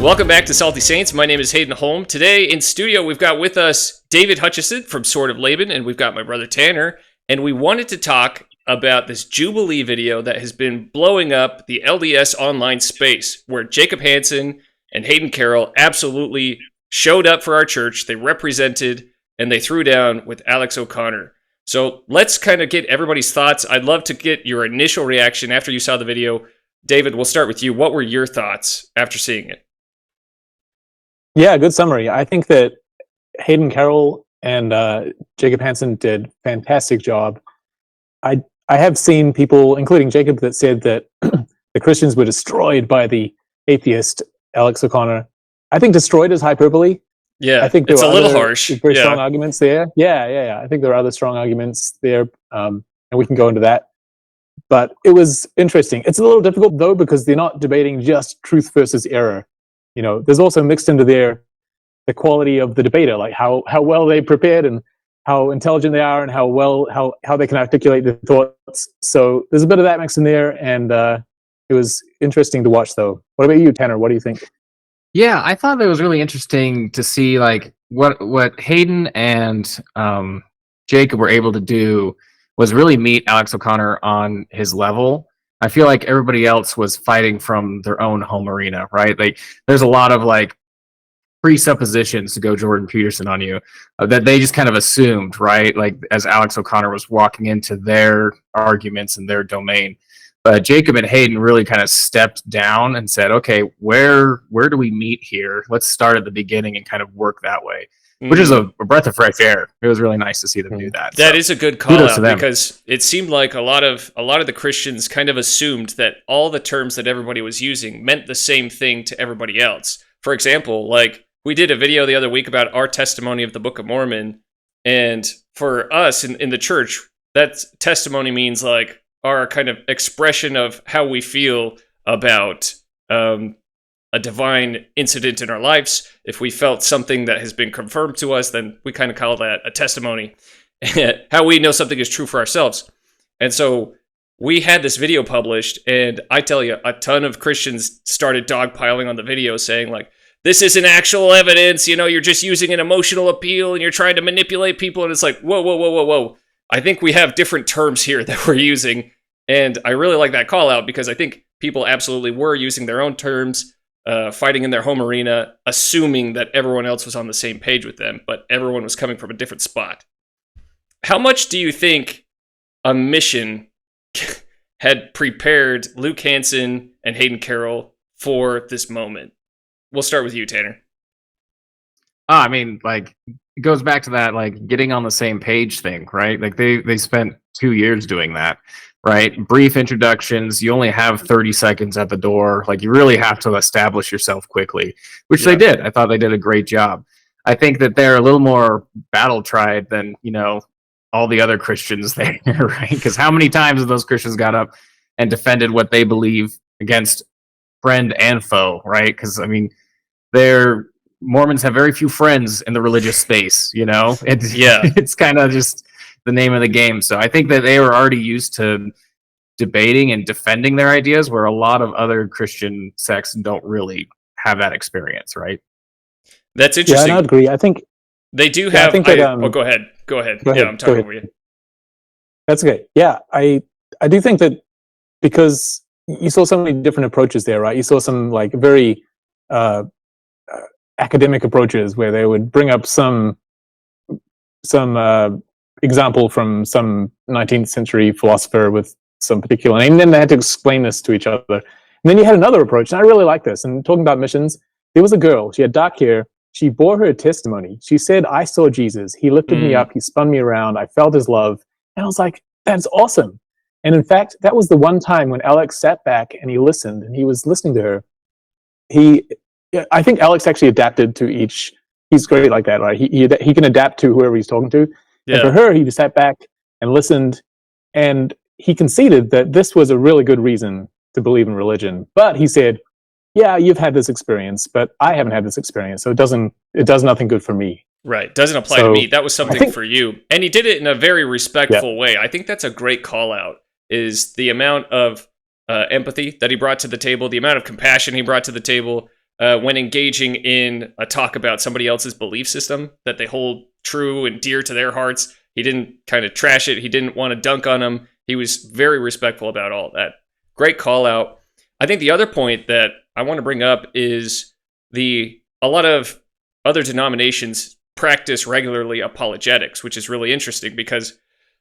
Welcome back to Salty Saints. My name is Hayden Holm. Today in studio, we've got with us David Hutchison from Sword of Laban, and we've got my brother Tanner. And we wanted to talk about this Jubilee video that has been blowing up the LDS online space, where Jacob Hansen and Hayden Carroll absolutely showed up for our church. They represented and they threw down with Alex O'Connor. So let's kind of get everybody's thoughts. I'd love to get your initial reaction after you saw the video. David, we'll start with you. What were your thoughts after seeing it? Yeah, good summary. I think that Hayden Carroll and Jacob Hansen did a fantastic job. I have seen people, including Jacob, that said that the Christians were destroyed by the atheist Alex O'Connor. I think destroyed is hyperbole. Yeah, I think it's a little harsh. Very strong arguments there. Yeah. I think there are other strong arguments there, and we can go into that. But it was interesting. It's a little difficult, though, because they're not debating just truth versus error. You know, there's also mixed into there the quality of the debater, like how well they prepared and how intelligent they are and how they can articulate their thoughts. So there's a bit of that mixed in there, and it was interesting to watch, though. What about you, Tanner? What do you think? Yeah, I thought it was really interesting to see like what Hayden and Jacob were able to do was really meet Alex O'Connor on his level. I feel like everybody else was fighting from their own home arena, right? Like there's a lot of like presuppositions to go Jordan Peterson on you that they just kind of assumed, right? Like as Alex O'Connor was walking into their arguments in their domain. But Jacob and Hayden really kind of stepped down and said, okay, where do we meet here? Let's start at the beginning and kind of work that way, which is a breath of fresh air. It was really nice to see them do that. That is a good call out, because it seemed like a lot of the Christians kind of assumed that all the terms that everybody was using meant the same thing to everybody else. For example, like we did a video the other week about our testimony of the Book of Mormon, and for us in the church, that testimony means like our kind of expression of how we feel about a divine incident in our lives. If we felt something that has been confirmed to us, then we kind of call that a testimony. How we know something is true for ourselves. And so we had this video published, and I tell you, a ton of Christians started dogpiling on the video saying like, this isn't actual evidence, you know, you're just using an emotional appeal and you're trying to manipulate people. And it's like, whoa. I think we have different terms here that we're using. And I really like that call out, because I think people absolutely were using their own terms, fighting in their home arena, assuming that everyone else was on the same page with them, but everyone was coming from a different spot. How much do you think a mission had prepared Luke Hansen and Hayden Carroll for this moment? We'll start with you, Tanner. I mean, like, it goes back to that, like, getting on the same page thing, right? Like, they spent 2 years doing that, right? Brief introductions. You only have 30 seconds at the door. Like, you really have to establish yourself quickly, which they did. I thought they did a great job. I think that they're a little more battle-tried than, you know, all the other Christians there, right? Because how many times have those Christians got up and defended what they believe against friend and foe, right? Because, I mean, Mormons have very few friends in the religious space, you know? It's kind of just the name of the game. So I think that they were already used to debating and defending their ideas, where a lot of other Christian sects don't really have that experience, right? That's interesting. Yeah, I agree. I think they do have... go ahead. Yeah, I'm talking over you. That's okay. Yeah, I do think that, because you saw so many different approaches there, right? You saw some like very academic approaches where they would bring up some example from some 19th century philosopher with some particular name, and then they had to explain this to each other. And then you had another approach, and I really like this. And talking about missions, there was a girl, she had dark hair, she bore her testimony. She said, I saw Jesus, he lifted me up, he spun me around, I felt his love. And I was like, that's awesome. And in fact, that was the one time when Alex sat back and he listened, and he was listening to her. I think Alex actually adapted to each. He's great like that, right? He can adapt to whoever he's talking to. Yeah. And for her, he just sat back and listened, and he conceded that this was a really good reason to believe in religion. But he said, yeah, you've had this experience, but I haven't had this experience, so it does nothing good for me. Right, doesn't apply to me. That was something for you. And he did it in a very respectful way. I think that's a great call out, is the amount of empathy that he brought to the table, the amount of compassion he brought to the table. when engaging in a talk about somebody else's belief system that they hold true and dear to their hearts. He didn't kind of trash it. He didn't want to dunk on them. He was very respectful about all that. Great call out. I think the other point that I want to bring up is a lot of other denominations practice regularly apologetics, which is really interesting because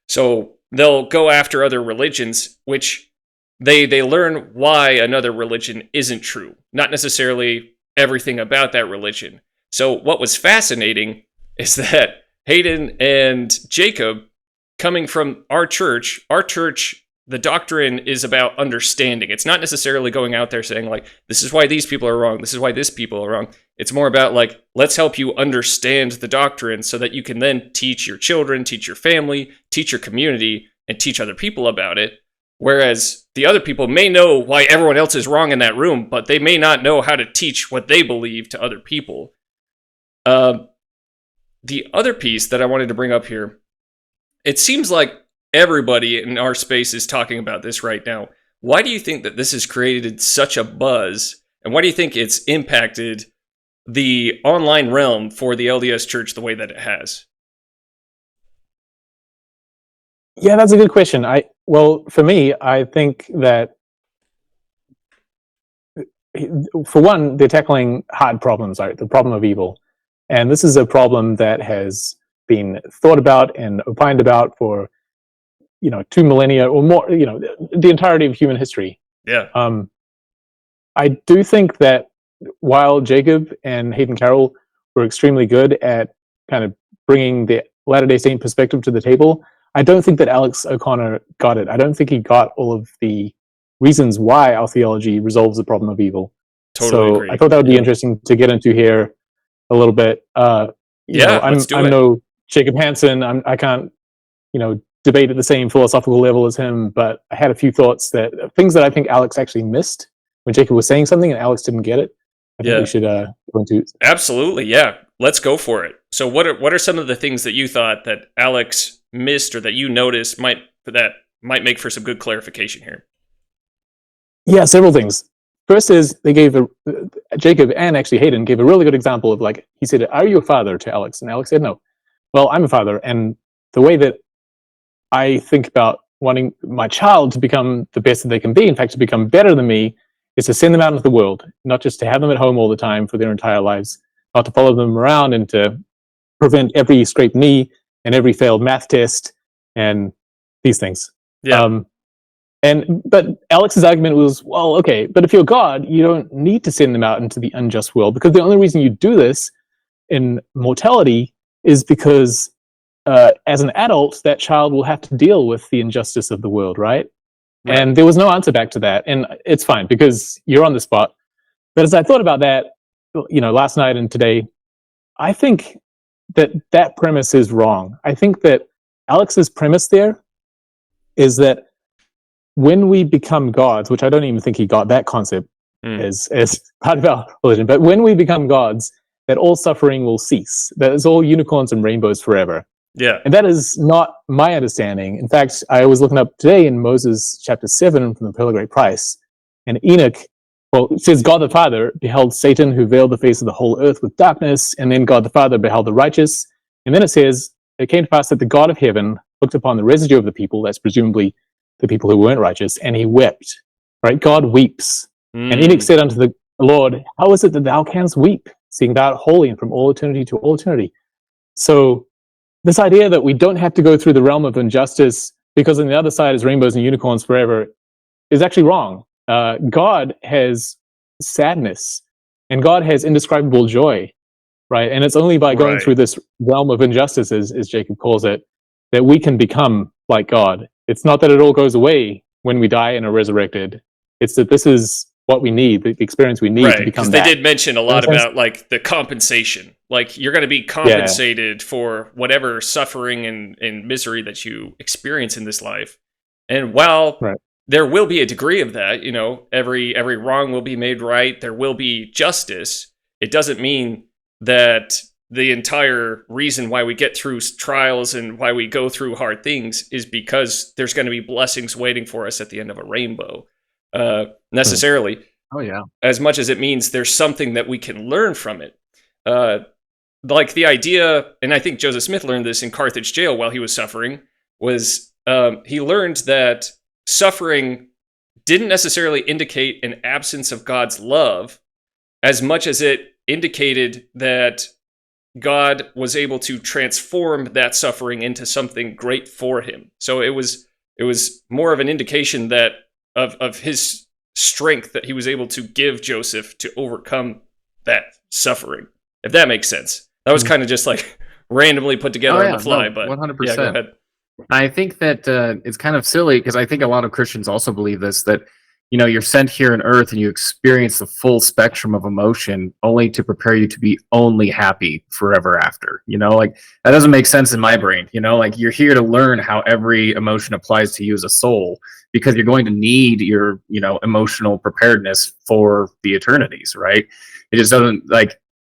so they'll go after other religions, which they learn why another religion isn't true, not necessarily everything about that religion. So what was fascinating is that Hayden and Jacob, coming from our church, the doctrine is about understanding. It's not necessarily going out there saying, like, this is why these people are wrong, this is why this people are wrong. It's more about, like, let's help you understand the doctrine so that you can then teach your children, teach your family, teach your community, and teach other people about it. Whereas the other people may know why everyone else is wrong in that room, but they may not know how to teach what they believe to other people. The other piece that I wanted to bring up here, it seems like everybody in our space is talking about this right now. Why do you think that this has created such a buzz? And why do you think it's impacted the online realm for the LDS Church the way that it has? Yeah, that's a good question. Well, for me, I think that, for one, they're tackling hard problems, right? The problem of evil. And this is a problem that has been thought about and opined about for, 2 millennia or more, the entirety of human history. Yeah. I do think that while Jacob and Hayden Carroll were extremely good at kind of bringing the Latter-day Saint perspective to the table, I don't think that Alex O'Connor got it. I don't think he got all of the reasons why our theology resolves the problem of evil. Totally agree. I thought that would be interesting to get into here a little bit. I'm no Jacob Hansen. I can't, debate at the same philosophical level as him, but I had a few things that I think Alex actually missed when Jacob was saying something and Alex didn't get it. I think we should go into. Absolutely, yeah. Let's go for it. So what are some of the things that you thought that Alex missed or that you noticed might make for some good clarification here? Yeah, several things. First is they gave Jacob and actually Hayden gave a really good example of, like, he said, "Are you a father?" to Alex, and Alex said, "No." Well, I'm a father, and the way that I think about wanting my child to become the best that they can be, in fact, to become better than me, is to send them out into the world, not just to have them at home all the time for their entire lives, not to follow them around and to prevent every scraped knee and every failed math test and these things. Yeah. But Alex's argument was, well, okay, but if you're God, you don't need to send them out into the unjust world, because the only reason you do this in mortality is because as an adult, that child will have to deal with the injustice of the world, right? And there was no answer back to that. And it's fine because you're on the spot. But as I thought about that, last night and today, I think that premise is wrong. I think that Alex's premise there is that when we become gods, which I don't even think he got that concept as part of our religion, but when we become gods, that all suffering will cease. That it's all unicorns and rainbows forever. Yeah. And that is not my understanding. In fact, I was looking up today in Moses chapter 7 from the Pearl of Great Price, and Enoch, it says God the Father beheld Satan who veiled the face of the whole earth with darkness, and then God the Father beheld the righteous. And then it says, it came to pass that the God of heaven looked upon the residue of the people, that's presumably the people who weren't righteous, and he wept. Right? God weeps. And Enoch said unto the Lord, how is it that thou canst weep, seeing thou art holy and from all eternity to all eternity? So this idea that we don't have to go through the realm of injustice because on the other side is rainbows and unicorns forever is actually wrong. God has sadness and God has indescribable joy, right? And it's only by going through this realm of injustice, as Jacob calls it, that we can become like God. It's not that it all goes away when we die and are resurrected. It's that this is what we need, the experience we need to become that. Because they did mention a lot about, like, the compensation. Like, you're going to be compensated for whatever suffering and misery that you experience in this life. And while there will be a degree of that, every wrong will be made right, there will be justice, it doesn't mean that the entire reason why we get through trials and why we go through hard things is because there's going to be blessings waiting for us at the end of a rainbow, necessarily. Oh yeah. as much as it means there's something that we can learn from it. Like the idea, and I think Joseph Smith learned this in Carthage jail while he was suffering, was he learned that suffering didn't necessarily indicate an absence of God's love as much as it indicated that God was able to transform that suffering into something great for him. So it was more of an indication that of his strength that he was able to give Joseph to overcome that suffering, if that makes sense. That was kind of just like randomly put together on the fly, but 100%. Yeah, go ahead. I think that it's kind of silly because I think a lot of Christians also believe this, that, you know, you're sent here on earth and you experience the full spectrum of emotion only to prepare you to be only happy forever after. You know, like that doesn't make sense in my brain. You know, like you're here to learn how every emotion applies to you as a soul, because you're going to need your, you know, emotional preparedness for the eternities, right? It just doesn't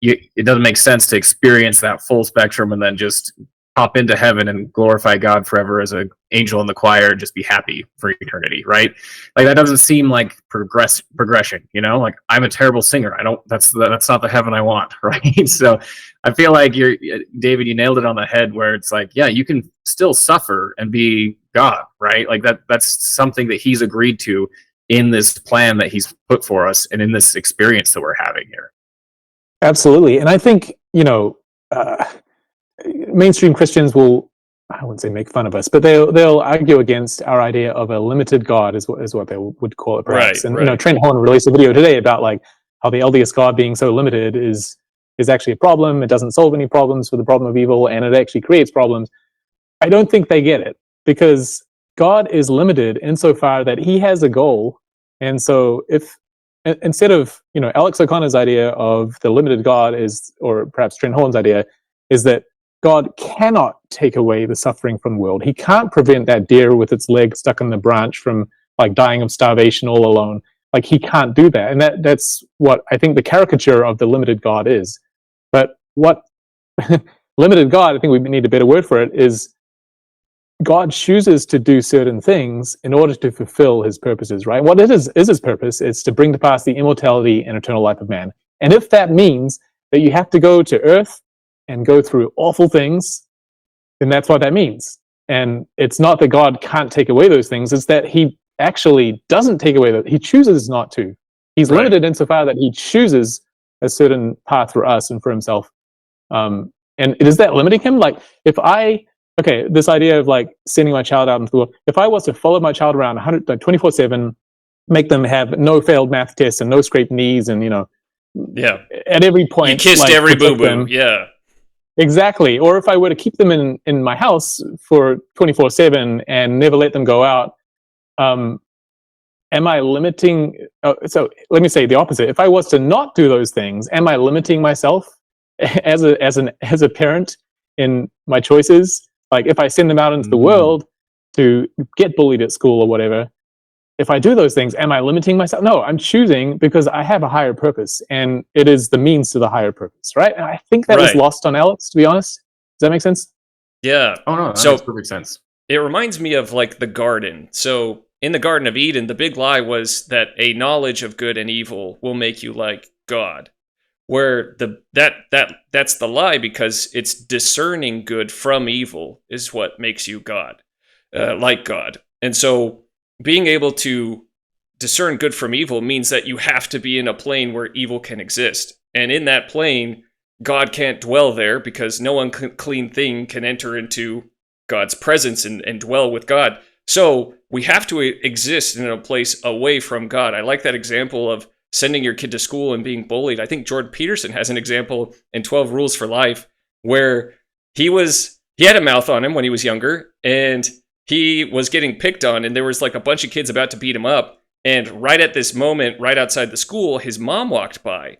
it doesn't make sense to experience that full spectrum and then just hop into heaven and glorify God forever as an angel in the choir and just be happy for eternity, right? Like that doesn't seem like progression, you know? Like I'm a terrible singer. That's not the heaven I want, right? So I feel like David, you nailed it on the head where it's like, yeah, you can still suffer and be God, right? Like that's something that he's agreed to in this plan that he's put for us and in this experience that we're having here. Absolutely. And I think, you know, mainstream Christians will, I wouldn't say make fun of us, but they'll argue against our idea of a limited God is what they would call it, perhaps. And you know, Trent Horn released a video today about like how the LDS God being so limited is actually a problem. It doesn't solve any problems for the problem of evil, and it actually creates problems. I don't think they get it, because God is limited insofar that he has a goal. And so if instead of, you know, Alex O'Connor's idea of the limited God is, or perhaps Trent Horn's idea, is that God cannot take away the suffering from the world. He can't prevent that deer with its leg stuck in the branch from like dying of starvation all alone. Like he can't do that. And that's what I think the caricature of the limited God is. But what limited God, I think we need a better word for it, is God chooses to do certain things in order to fulfill his purposes, right? What it is his purpose is to bring to pass the immortality and eternal life of man. And if that means that you have to go to earth and go through awful things, then that's what that means. And it's not that God can't take away those things, it's that he actually doesn't take away he chooses not to. He's limited insofar that he chooses a certain path for us and for himself. And is that limiting him? Like this idea of like sending my child out into the world, if I was to follow my child around 24/7, make them have no failed math tests and no scraped knees, and, you know, at every point, you kissed every boo-boo, Exactly. Or if I were to keep them in my house for 24/7 and never let them go out, am I limiting? So let me say the opposite. If I was to not do those things, am I limiting myself as a parent in my choices? Like if I send them out into the world to get bullied at school or whatever, if I do those things, am I limiting myself? No, I'm choosing because I have a higher purpose, and it is the means to the higher purpose, right? And I think that was lost on Alex, to be honest. Does that make sense? Yeah. Oh, no, that makes perfect sense. It reminds me of like the garden. So in the Garden of Eden, the big lie was that a knowledge of good and evil will make you like God. Where that's the lie, because it's discerning good from evil is what makes you God, like God. And so being able to discern good from evil means that you have to be in a plane where evil can exist. And in that plane, God can't dwell there, because no unclean thing can enter into God's presence and dwell with God. So we have to exist in a place away from God. I like that example of sending your kid to school and being bullied. I think Jordan Peterson has an example in 12 Rules for Life where he had a mouth on him when he was younger, and he was getting picked on, and there was like a bunch of kids about to beat him up. And right at this moment, right outside the school, his mom walked by,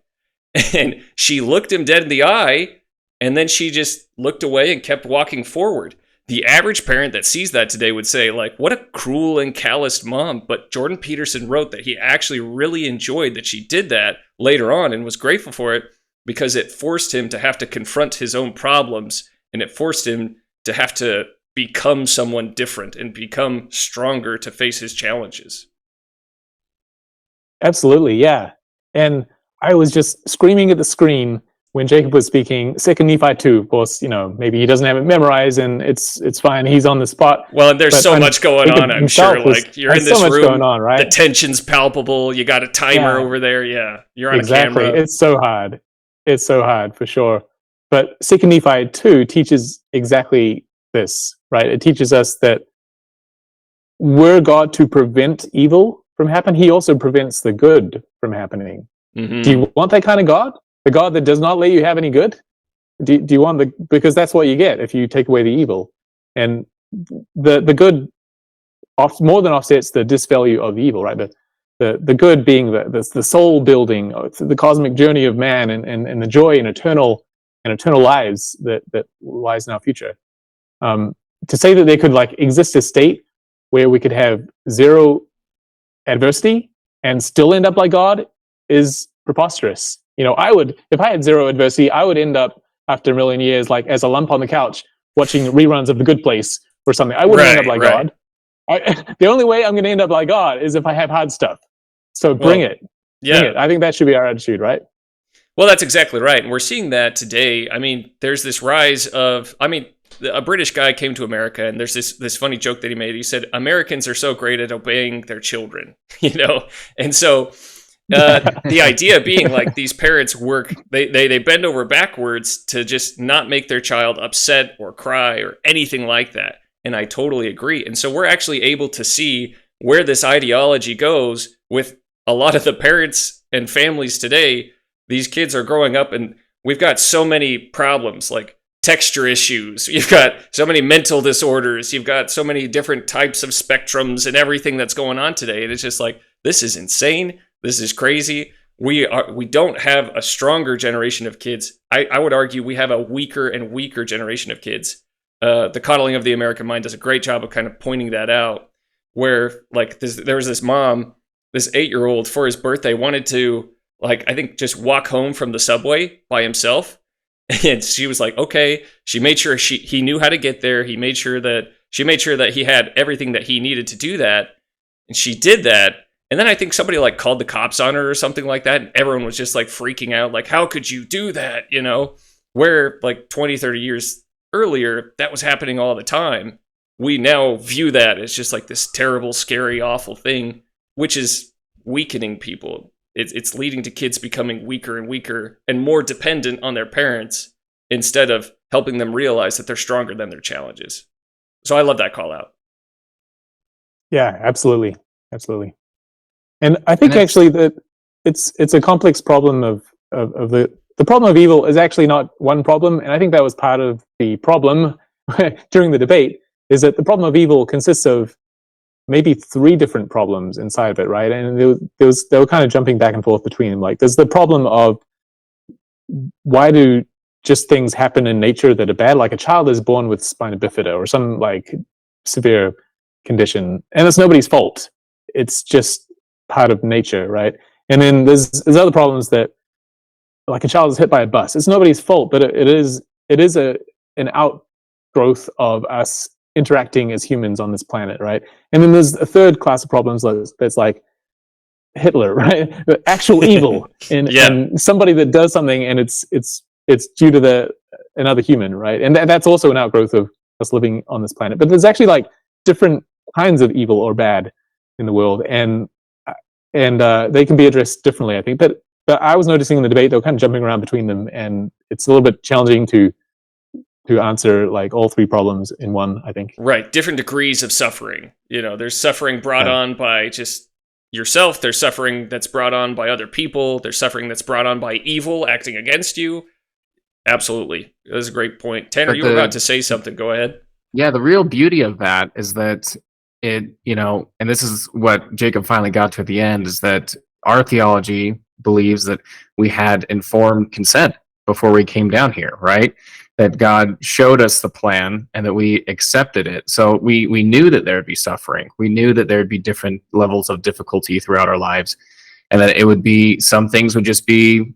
and she looked him dead in the eye, and then she just looked away and kept walking forward. The average parent that sees that today would say, like, what a cruel and calloused mom. But Jordan Peterson wrote that he actually really enjoyed that she did that later on and was grateful for it, because it forced him to have to confront his own problems, and it forced him to have to become someone different and become stronger to face his challenges. Absolutely, yeah. And I was just screaming at the screen when Jacob was speaking. 2 Nephi 2, of course, maybe he doesn't have it memorized, and it's fine. He's on the spot. Well, and there's so much going on, I'm sure. Like, you're in this room, going on, right? The tension's palpable. You got a timer over there. Yeah, you're on a camera. It's so hard. It's so hard, for sure. But 2 Nephi 2 teaches exactly this, right? It teaches us that were God to prevent evil from happening, he also prevents the good from happening. Mm-hmm. Do you want that kind of God? The God that does not let you have any good? Do you want because that's what you get if you take away the evil. And the good more than offsets the disvalue of the evil, right? The good being the soul building, the cosmic journey of man, and the joy and eternal lives that lies in our future. To say that there could exist a state where we could have zero adversity and still end up like God is preposterous. I would, if I had zero adversity, I would end up after a million years as a lump on the couch watching reruns of The Good Place or something. I wouldn't end up like God. The only way I'm going to end up like God is if I have hard stuff. So bring it. Yeah. Bring it. I think that should be our attitude, right? Well, that's exactly right. And we're seeing that today. I mean, there's this rise of, a British guy came to America, and there's this funny joke that he made. He said, Americans are so great at obeying their children, And so the idea being these parents work, they bend over backwards to just not make their child upset or cry or anything like that. And I totally agree. And so we're actually able to see where this ideology goes with a lot of the parents and families today. These kids are growing up, and we've got so many problems, like texture issues. You've got so many mental disorders. You've got so many different types of spectrums and everything that's going on today. And it's just this is insane. This is crazy. We don't have a stronger generation of kids. I would argue we have a weaker and weaker generation of kids. The Coddling of the American Mind does a great job of kind of pointing that out, where there was this mom, this 8-year-old, for his birthday wanted to I think just walk home from the subway by himself. And she was like, okay. She made sure he knew how to get there. She made sure that he had everything that he needed to do that. And she did that. And then I think somebody called the cops on her or something like that. And everyone was just freaking out. How could you do that? Where 20, 30 years earlier, that was happening all the time. We now view that as just this terrible, scary, awful thing, which is weakening people. It's leading to kids becoming weaker and weaker and more dependent on their parents instead of helping them realize that they're stronger than their challenges. So I love that call out. Yeah, absolutely. Absolutely. And I think actually that it's a complex problem of the problem of evil is actually not one problem. And I think that was part of the problem during the debate, is that the problem of evil consists of maybe 3 different problems inside of it, right? And they were kind of jumping back and forth between them. There's the problem of why do just things happen in nature that are bad? Like a child is born with spina bifida or some severe condition, and it's nobody's fault. It's just part of nature, right? And then there's other problems that, a child is hit by a bus. It's nobody's fault, but it is an outgrowth of us interacting as humans on this planet, right? And then there's a third class of problems that's Hitler, right? The actual evil, and somebody that does something, and it's due to another human, right? And that's also an outgrowth of us living on this planet. But there's actually different kinds of evil or bad in the world, and they can be addressed differently, I think. But I was noticing in the debate they were kind of jumping around between them, and it's a little bit challenging to answer all 3 problems in one, I think. Right, different degrees of suffering. There's suffering brought on by just yourself. There's suffering that's brought on by other people. There's suffering that's brought on by evil acting against you. Absolutely. That's a great point. Tanner, you were about to say something. Go ahead. Yeah, the real beauty of that is that and this is what Jacob finally got to at the end, is that our theology believes that we had informed consent before we came down here, right? That God showed us the plan and that we accepted it. So we knew that there would be suffering. We knew that there would be different levels of difficulty throughout our lives, and that it would be, some things would just be,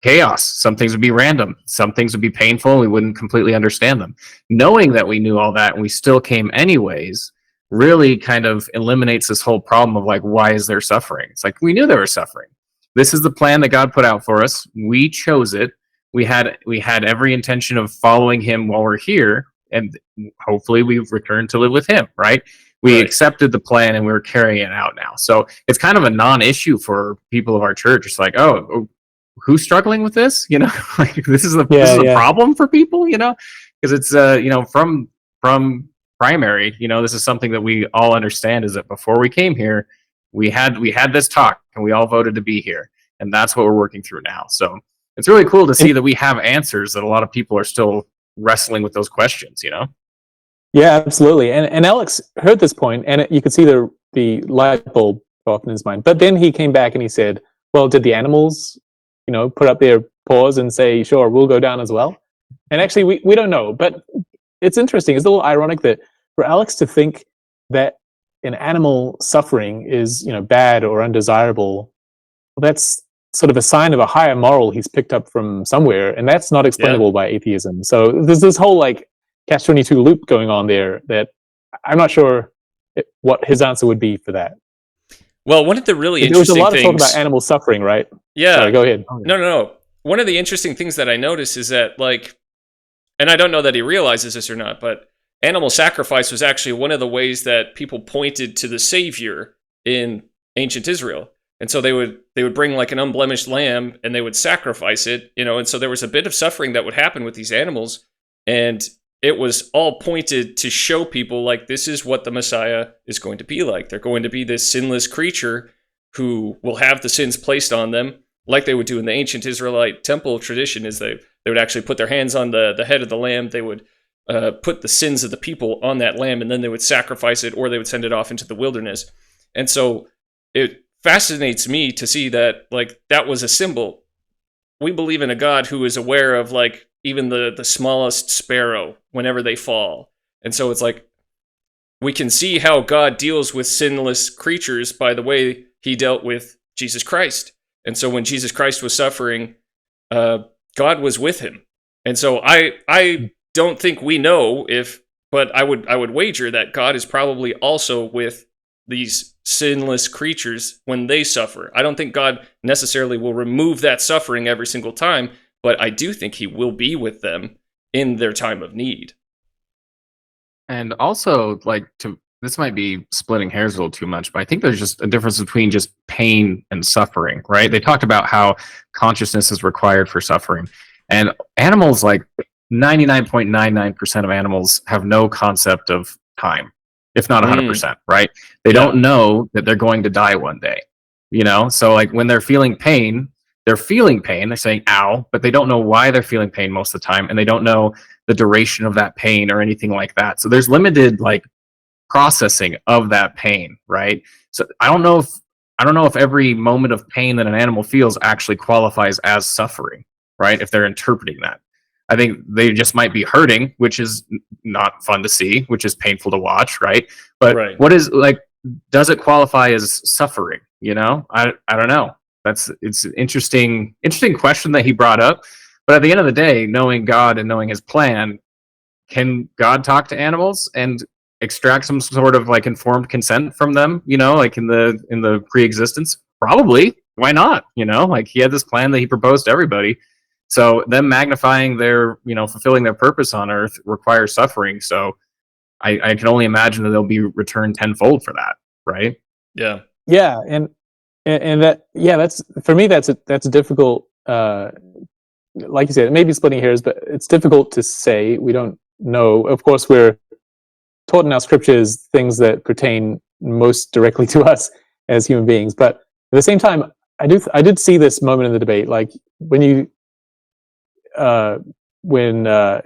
chaos. Some things would be random. Some things would be painful, and we wouldn't completely understand them. Knowing that we knew all that and we still came anyways really kind of eliminates this whole problem of why is there suffering? It's we knew there was suffering. this is the plan that God put out for us. We chose it. We had every intention of following him while we're here, and hopefully we've returned to live with him, right? We accepted the plan and we're carrying it out now. So it's kind of a non-issue for people of our church. It's like, oh, who's struggling with this? You know, like this is a problem for people, you know, because it's you know, from primary, you know, this is something that we all understand, is that before we came here, we had this talk and we all voted to be here, and that's what we're working through now. So it's really cool to see that we have answers that a lot of people are still wrestling with those questions, you know? Yeah, absolutely. And Alex heard this point, and you could see the light bulb go off in his mind. But then he came back and he said, well, did the animals, you know, put up their paws and say, sure, we'll go down as well? And actually, we don't know. But it's interesting. It's a little ironic that for Alex to think that an animal suffering is, you know, bad or undesirable, well, that's sort of a sign of a higher moral he's picked up from somewhere, and that's not explainable by atheism. So there's this whole like catch-22 loop going on there that I'm not sure what his answer would be for that. Well, one of the really interesting things... There was a lot of talk about animal suffering, right? Yeah. Sorry, go ahead. No. One of the interesting things that I noticed is that, like, and I don't know that he realizes this or not, but animal sacrifice was actually one of the ways that people pointed to the Savior in ancient Israel. And so they would bring like an unblemished lamb and they would sacrifice it, you know, and so there was a bit of suffering that would happen with these animals, and it was all pointed to show people like this is what the Messiah is going to be like. They're going to be this sinless creature who will have the sins placed on them, like they would do in the ancient Israelite temple tradition, is they would actually put their hands on the head of the lamb. They would put the sins of the people on that lamb, and then they would sacrifice it, or they would send it off into the wilderness. And so it fascinates me to see that like that was a symbol. We believe in a God who is aware of like even the smallest sparrow whenever they fall. And so it's like we can see how God deals with sinless creatures by the way he dealt with Jesus Christ. And so when Jesus Christ was suffering, God was with him. And so I don't think we know if, but I would wager that God is probably also with these sinless creatures when they suffer. I don't think God necessarily will remove that suffering every single time, but I do think he will be with them in their time of need. And also, like, this might be splitting hairs a little too much, but I think there's just a difference between just pain and suffering, right? They talked about how consciousness is required for suffering. And animals, like 99.99% of animals, have no concept of time, if not 100%, right? They don't know that they're going to die one day, you know? So, like, when they're feeling pain, they're saying, ow, but they don't know why they're feeling pain most of the time, and they don't know the duration of that pain or anything like that. So there's limited, like, processing of that pain, right? So I don't know if every moment of pain that an animal feels actually qualifies as suffering, right? If they're interpreting that. I think they just might be hurting, which is not fun to see, which is painful to watch, right? But what is, like, does it qualify as suffering? You know, I don't know. It's an interesting question that he brought up. But at the end of the day, knowing God and knowing his plan, can God talk to animals and extract some sort of like informed consent from them? You know, like in the pre-existence, probably. Why not? You know, like he had this plan that he proposed to everybody. So them magnifying their, you know, fulfilling their purpose on earth requires suffering. So I can only imagine that they'll be returned tenfold for that, right? Yeah. Yeah, and that, yeah, that's, for me, that's difficult. Like you said, it may be splitting hairs, but it's difficult to say. We don't know. Of course, we're taught in our scriptures things that pertain most directly to us as human beings. But at the same time, I did see this moment in the debate, like when you know,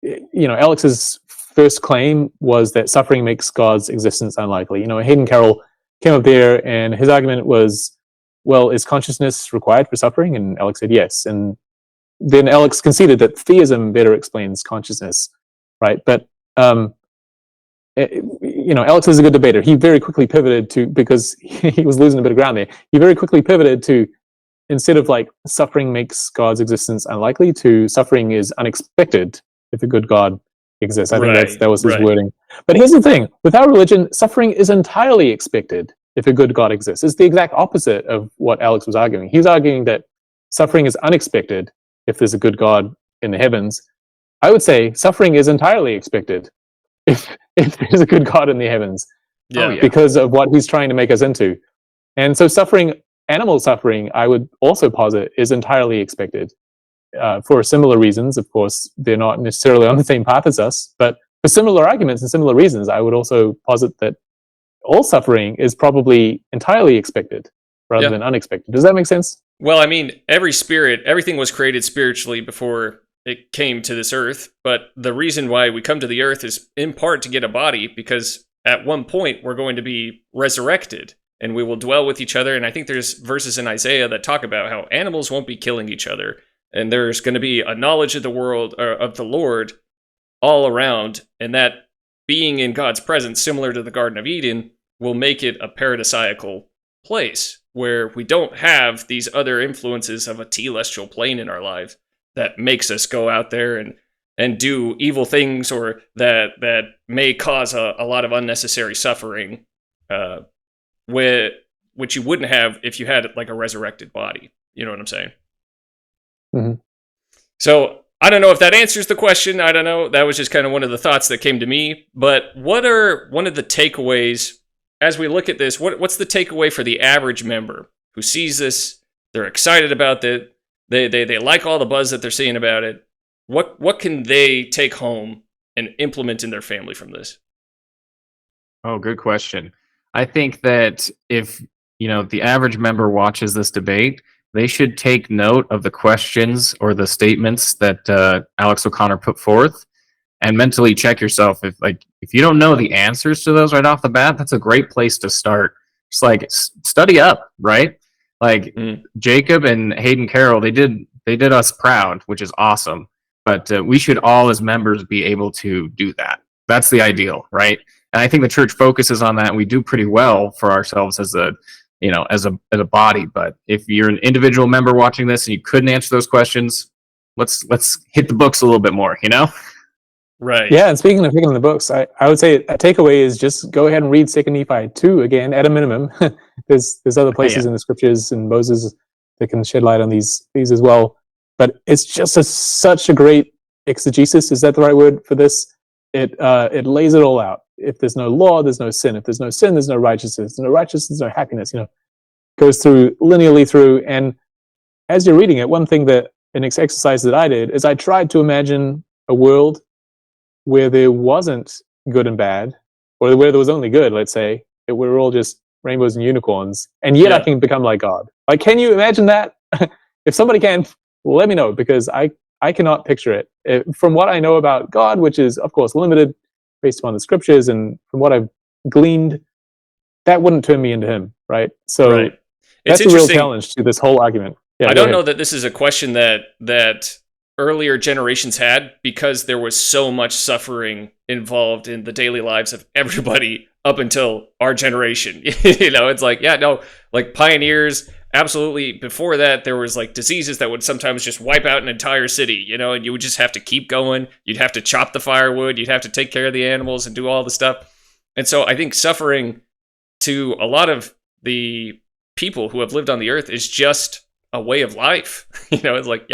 Alex's first claim was that suffering makes God's existence unlikely. You know, Hayden Carroll came up there and his argument was, well, is consciousness required for suffering? And Alex said yes. And then Alex conceded that theism better explains consciousness, right? But you know, Alex is a good debater. He very quickly pivoted to, because he was losing a bit of ground there, he very quickly pivoted to, instead of like suffering makes God's existence unlikely, to suffering is unexpected if a good God exists. I think that was his wording. But here's the thing: with our religion, suffering is entirely expected. if a good God exists. It's the exact opposite of what Alex was arguing. He was arguing that suffering is unexpected if there's a good God in the heavens. I would say suffering is entirely expected if there's a good God in the heavens, because of what he's trying to make us into. And so suffering, animal suffering, I would also posit, is entirely expected. For similar reasons. Of course, they're not necessarily on the same path as us, but for similar arguments and similar reasons, I would also posit that all suffering is probably entirely expected rather than unexpected. Does that make sense? Well, I mean, everything was created spiritually before it came to this earth, but the reason why we come to the earth is in part to get a body, because at one point we're going to be resurrected and we will dwell with each other. And I think there's verses in Isaiah that talk about how animals won't be killing each other, and there's going to be a knowledge of the world, or of the Lord, all around, and that being in God's presence, similar to the Garden of Eden, will make it a paradisiacal place where we don't have these other influences of a telestial plane in our lives that makes us go out there and do evil things, or that may cause a lot of unnecessary suffering, which you wouldn't have if you had like a resurrected body. You know what I'm saying? Mm-hmm. So I don't know if that answers the question. I don't know. That was just kind of one of the thoughts that came to me. But what are one of the takeaways as we look at this? What's the takeaway for the average member who sees this? They're excited about it. They like all the buzz that they're seeing about it. What can they take home and implement in their family from this? Oh, good question. I think that if the average member watches this debate, they should take note of the questions or the statements that Alex O'Connor put forth, and mentally check yourself. If you don't know the answers to those right off the bat, that's a great place to start. Just like study up, right? Like Jacob and Hayden Carroll, they did us proud, which is awesome. But we should all, as members, be able to do that. That's the ideal, right? And I think the church focuses on that, and we do pretty well for ourselves as a body. But if you're an individual member watching this and you couldn't answer those questions, let's hit the books a little bit more, Right. Yeah, and speaking of picking the books, I would say a takeaway is just go ahead and read 2 Nephi 2 again at a minimum. there's other places in the scriptures and Moses that can shed light on these as well. But it's just such a great exegesis. Is that the right word for this? It lays it all out. If there's no law, there's no sin. If there's no sin, there's no righteousness. There's no righteousness, there's no happiness. Goes through linearly through. And as you're reading it, one thing that an exercise that I did is I tried to imagine a world where there wasn't good and bad, or where there was only good. Let's say we're all just rainbows and unicorns, and yet I can become like God. Like, can you imagine that? If somebody can, let me know, because I cannot picture it. From what I know about God, which is of course limited based upon the scriptures, and from what I've gleaned, that wouldn't turn me into him, right? So that's a real challenge to this whole argument. Yeah, I don't know that this is a question that earlier generations had, because there was so much suffering involved in the daily lives of everybody up until our generation. It's like, like pioneers, absolutely. Before that, there was like diseases that would sometimes just wipe out an entire city, and you would just have to keep going. You'd have to chop the firewood. You'd have to take care of the animals and do all the stuff. And so I think suffering to a lot of the people who have lived on the earth is just a way of life. It's like,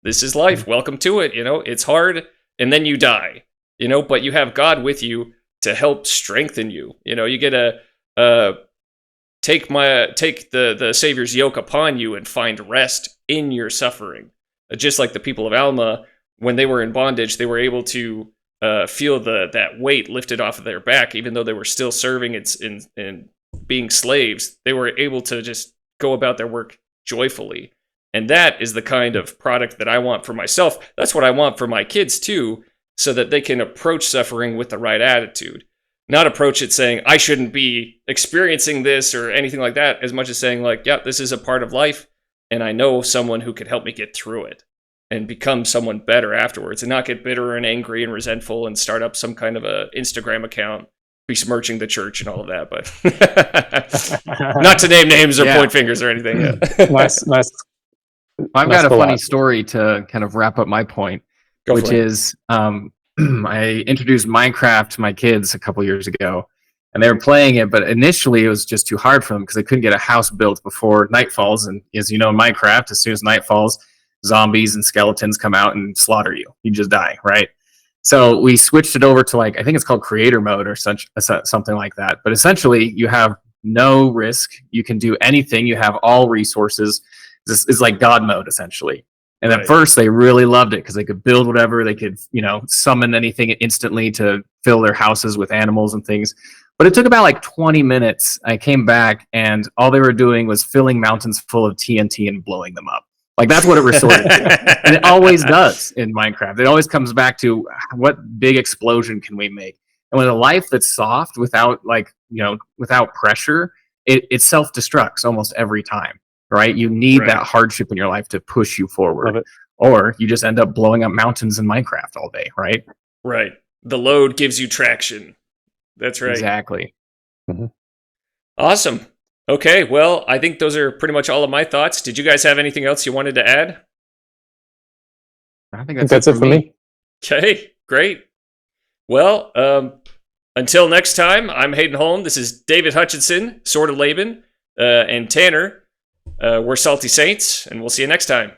this is life. Welcome to it. It's hard, and then you die, but you have God with you to help strengthen you. You get to take the Savior's yoke upon you and find rest in your suffering. Just like the people of Alma, when they were in bondage, they were able to feel that weight lifted off of their back, even though they were still serving in being slaves. They were able to just go about their work joyfully. And that is the kind of product that I want for myself. That's what I want for my kids too, so that they can approach suffering with the right attitude. Not approach it saying, I shouldn't be experiencing this or anything like that, as much as saying like, this is a part of life, and I know someone who could help me get through it and become someone better afterwards, and not get bitter and angry and resentful and start up some kind of a Instagram account besmirching the church and all of that. But not to name names or point fingers or anything. Nice. I've got a funny story to kind of wrap up my point, which is I introduced Minecraft to my kids a couple years ago, and they were playing it, but initially it was just too hard for them because they couldn't get a house built before night falls. And as you know, in Minecraft, as soon as night falls, zombies and skeletons come out and slaughter you. You just die, right? So we switched it over to like, I think it's called creator mode or something like that. But essentially, you have no risk. You can do anything. You have all resources. This is like God mode, essentially. And at first, they really loved it because they could build whatever. They could, summon anything instantly to fill their houses with animals and things. But it took about like 20 minutes. I came back, and all they were doing was filling mountains full of TNT and blowing them up. Like, that's what it resorted to. And it always does in Minecraft. It always comes back to what big explosion can we make? And with a life that's soft, without without pressure, it self-destructs almost every time. Right? You need that hardship in your life to push you forward. Or you just end up blowing up mountains in Minecraft all day, right? Right. The load gives you traction. That's right. Exactly. Mm-hmm. Awesome. Okay, well, I think those are pretty much all of my thoughts. Did you guys have anything else you wanted to add? I think that's it for me. Okay, great. Well, until next time, I'm Hayden Holm. This is David Hutchinson, Sword of Laban, and Tanner. We're Salty Saints, and we'll see you next time.